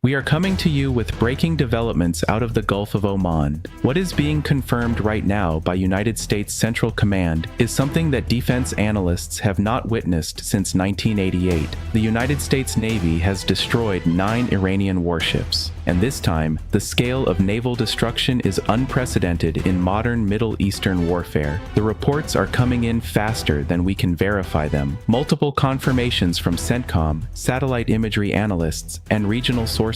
We are coming to you with breaking developments out of the Gulf of Oman. What is being confirmed right now by United States Central Command is something that defense analysts have not witnessed since 1988. The United States Navy has destroyed 9 Iranian warships, and this time, the scale of naval destruction is unprecedented in modern Middle Eastern warfare. The reports are coming in faster than we can verify them. Multiple confirmations from CENTCOM, satellite imagery analysts, and regional sources.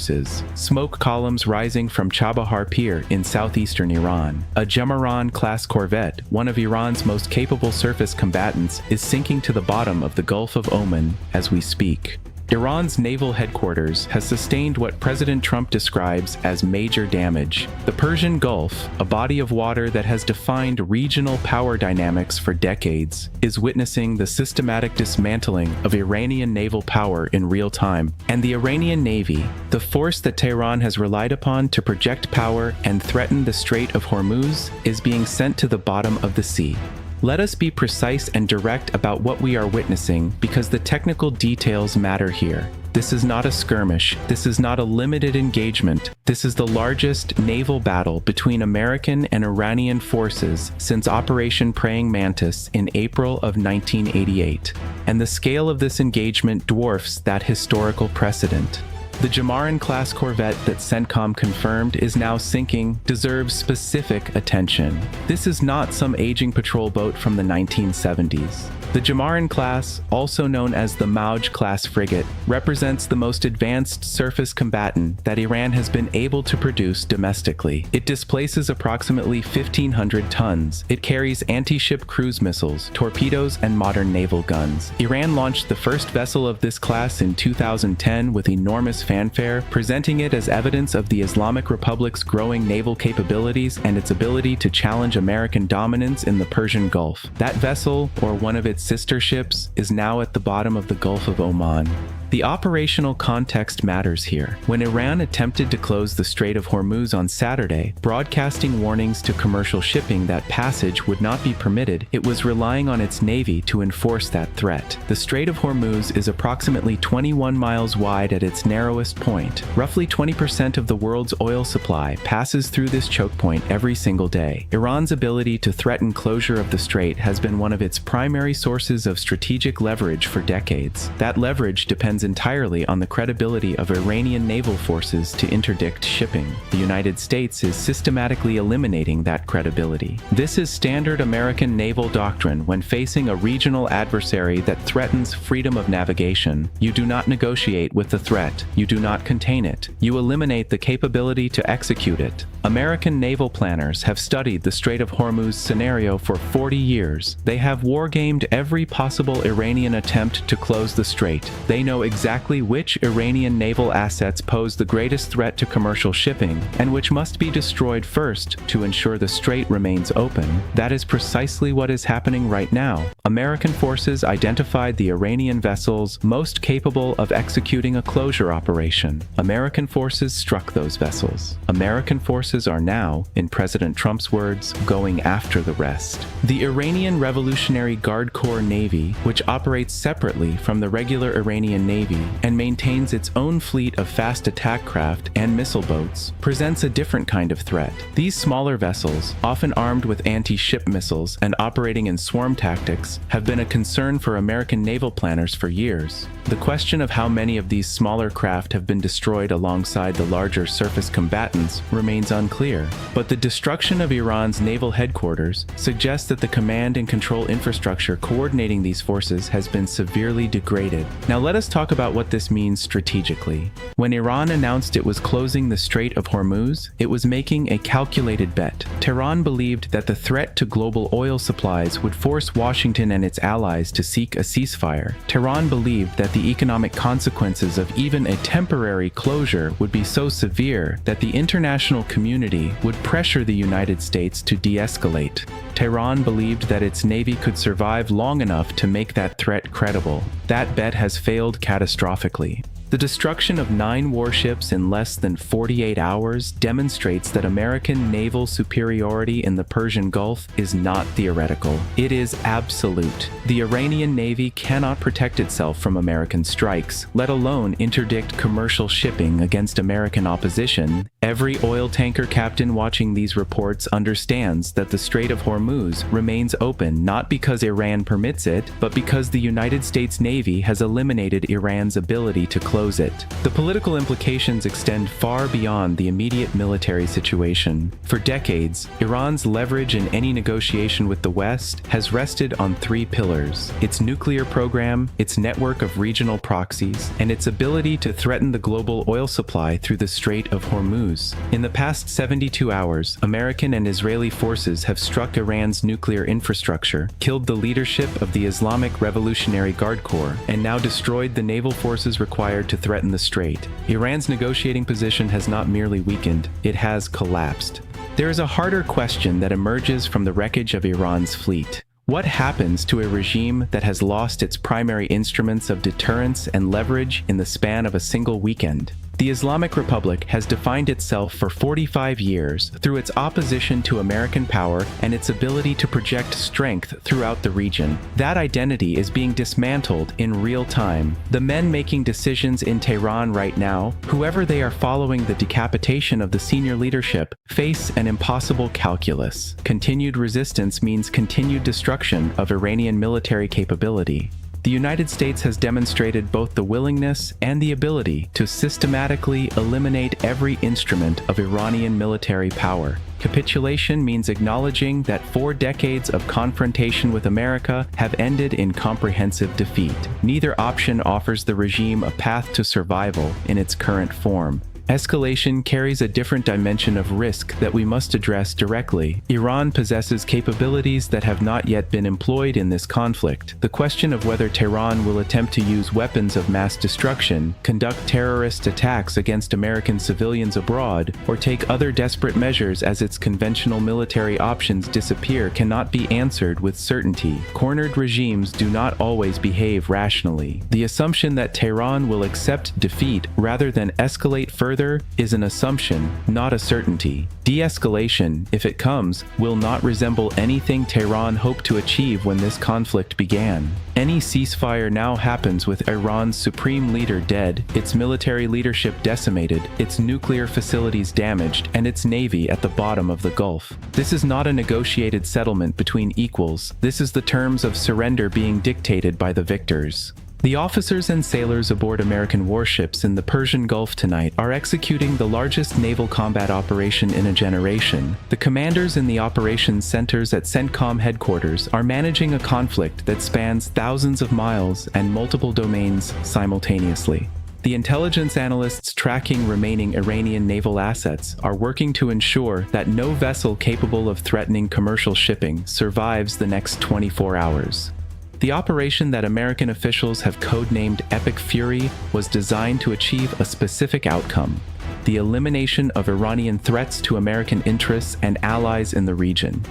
Smoke columns rising from Chabahar Pier in southeastern Iran. A Jemaran-class corvette, one of Iran's most capable surface combatants, is sinking to the bottom of the Gulf of Oman as we speak. Iran's naval headquarters has sustained what President Trump describes as major damage. The Persian Gulf, a body of water that has defined regional power dynamics for decades, is witnessing the systematic dismantling of Iranian naval power in real time. And the Iranian Navy, the force that Tehran has relied upon to project power and threaten the Strait of Hormuz, is being sent to the bottom of the sea. Let us be precise and direct about what we are witnessing because the technical details matter here. This is not a skirmish. This is not a limited engagement. This is the largest naval battle between American and Iranian forces since Operation Praying Mantis in April of 1988. And the scale of this engagement dwarfs that historical precedent. The Jemaran-class corvette that CENTCOM confirmed is now sinking deserves specific attention. This is not some aging patrol boat from the 1970s. The Jemaran-class, also known as the Mauj-class frigate, represents the most advanced surface combatant that Iran has been able to produce domestically. It displaces approximately 1,500 tons. It carries anti-ship cruise missiles, torpedoes, and modern naval guns. Iran launched the first vessel of this class in 2010 with enormous fanfare, presenting it as evidence of the Islamic Republic's growing naval capabilities and its ability to challenge American dominance in the Persian Gulf. That vessel, or one of its sister ships, is now at the bottom of the Gulf of Oman. The operational context matters here. When Iran attempted to close the Strait of Hormuz on Saturday, broadcasting warnings to commercial shipping that passage would not be permitted, it was relying on its navy to enforce that threat. The Strait of Hormuz is approximately 21 miles wide at its narrowest point. Roughly 20% of the world's oil supply passes through this choke point every single day. Iran's ability to threaten closure of the strait has been one of its primary sources of strategic leverage for decades. That leverage depends entirely on the credibility of Iranian naval forces to interdict shipping. The United States is systematically eliminating that credibility. This is standard American naval doctrine when facing a regional adversary that threatens freedom of navigation. You do not negotiate with the threat. You do not contain it. You eliminate the capability to execute it. American naval planners have studied the Strait of Hormuz scenario for 40 years. They have wargamed every possible Iranian attempt to close the strait. They know exactly which Iranian naval assets pose the greatest threat to commercial shipping and which must be destroyed first to ensure the strait remains open. That is precisely what is happening right now. American forces identified the Iranian vessels most capable of executing a closure operation. American forces struck those vessels. American forces are now, in President Trump's words, going after the rest. The Iranian Revolutionary Guard Corps Navy, which operates separately from the regular Iranian Navy and maintains its own fleet of fast attack craft and missile boats, presents a different kind of threat. These smaller vessels, often armed with anti-ship missiles and operating in swarm tactics, have been a concern for American naval planners for years. The question of how many of these smaller craft have been destroyed alongside the larger surface combatants remains unclear, but the destruction of Iran's naval headquarters suggests that the command and control infrastructure coordinating these forces has been severely degraded. Now let us talk about what this means strategically. When Iran announced it was closing the Strait of Hormuz, it was making a calculated bet. Tehran believed that the threat to global oil supplies would force Washington and its allies to seek a ceasefire. Tehran believed that the economic consequences of even a temporary closure would be so severe that the international community would pressure the United States to de-escalate. Tehran believed that its navy could survive long enough to make that threat credible. That bet has failed catastrophically. The destruction of 9 warships in less than 48 hours demonstrates that American naval superiority in the Persian Gulf is not theoretical. It is absolute. The Iranian Navy cannot protect itself from American strikes, let alone interdict commercial shipping against American opposition. Every oil tanker captain watching these reports understands that the Strait of Hormuz remains open not because Iran permits it, but because the United States Navy has eliminated Iran's ability to close it. The political implications extend far beyond the immediate military situation. For decades, Iran's leverage in any negotiation with the West has rested on 3 pillars: its nuclear program, its network of regional proxies, and its ability to threaten the global oil supply through the Strait of Hormuz. In the past 72 hours, American and Israeli forces have struck Iran's nuclear infrastructure, killed the leadership of the Islamic Revolutionary Guard Corps, and now destroyed the naval forces required to threaten the strait. Iran's negotiating position has not merely weakened, it has collapsed. There is a harder question that emerges from the wreckage of Iran's fleet. What happens to a regime that has lost its primary instruments of deterrence and leverage in the span of a single weekend? The Islamic Republic has defined itself for 45 years through its opposition to American power and its ability to project strength throughout the region. That identity is being dismantled in real time. The men making decisions in Tehran right now, whoever they are following the decapitation of the senior leadership, face an impossible calculus. Continued resistance means continued destruction of Iranian military capability. The United States has demonstrated both the willingness and the ability to systematically eliminate every instrument of Iranian military power. Capitulation means acknowledging that 4 decades of confrontation with America have ended in comprehensive defeat. Neither option offers the regime a path to survival in its current form. Escalation carries a different dimension of risk that we must address directly. Iran possesses capabilities that have not yet been employed in this conflict. The question of whether Tehran will attempt to use weapons of mass destruction, conduct terrorist attacks against American civilians abroad, or take other desperate measures as its conventional military options disappear cannot be answered with certainty. Cornered regimes do not always behave rationally. The assumption that Tehran will accept defeat rather than escalate further is an assumption, not a certainty. De-escalation, if it comes, will not resemble anything Tehran hoped to achieve when this conflict began. Any ceasefire now happens with Iran's supreme leader dead, its military leadership decimated, its nuclear facilities damaged, and its navy at the bottom of the Gulf. This is not a negotiated settlement between equals. This is the terms of surrender being dictated by the victors. The officers and sailors aboard American warships in the Persian Gulf tonight are executing the largest naval combat operation in a generation. The commanders in the operations centers at CENTCOM headquarters are managing a conflict that spans thousands of miles and multiple domains simultaneously. The intelligence analysts tracking remaining Iranian naval assets are working to ensure that no vessel capable of threatening commercial shipping survives the next 24 hours. The operation that American officials have codenamed Epic Fury was designed to achieve a specific outcome: the elimination of Iranian threats to American interests and allies in the region.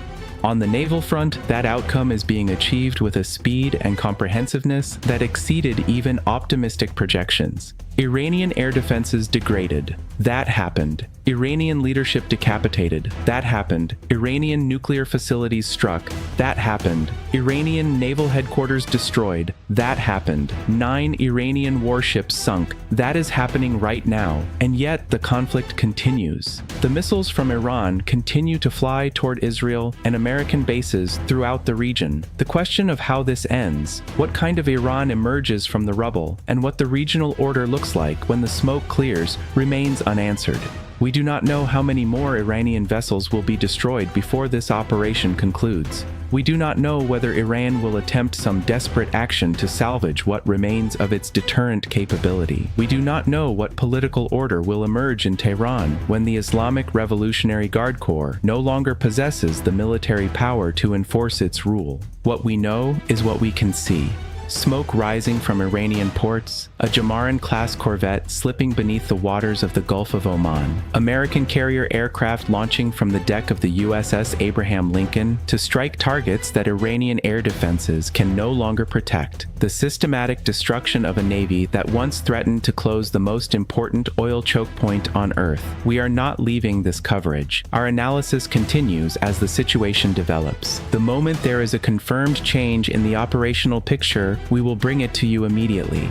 On the naval front, that outcome is being achieved with a speed and comprehensiveness that exceeded even optimistic projections. Iranian air defenses degraded. That happened. Iranian leadership decapitated. That happened. Iranian nuclear facilities struck. That happened. Iranian naval headquarters destroyed. That happened. 9 Iranian warships sunk. That is happening right now. And yet the conflict continues. The missiles from Iran continue to fly toward Israel and American bases throughout the region. The question of how this ends, what kind of Iran emerges from the rubble, and what the regional order looks like when the smoke clears remains unanswered. We do not know how many more Iranian vessels will be destroyed before this operation concludes. We do not know whether Iran will attempt some desperate action to salvage what remains of its deterrent capability. We do not know what political order will emerge in Tehran when the Islamic Revolutionary Guard Corps no longer possesses the military power to enforce its rule. What we know is what we can see. smoke rising from Iranian ports, a Jamaran-class corvette slipping beneath the waters of the Gulf of Oman, American carrier aircraft launching from the deck of the USS Abraham Lincoln to strike targets that Iranian air defenses can no longer protect, the systematic destruction of a navy that once threatened to close the most important oil choke point on Earth. We are not leaving this coverage. Our analysis continues as the situation develops. The moment there is a confirmed change in the operational picture, we will bring it to you immediately.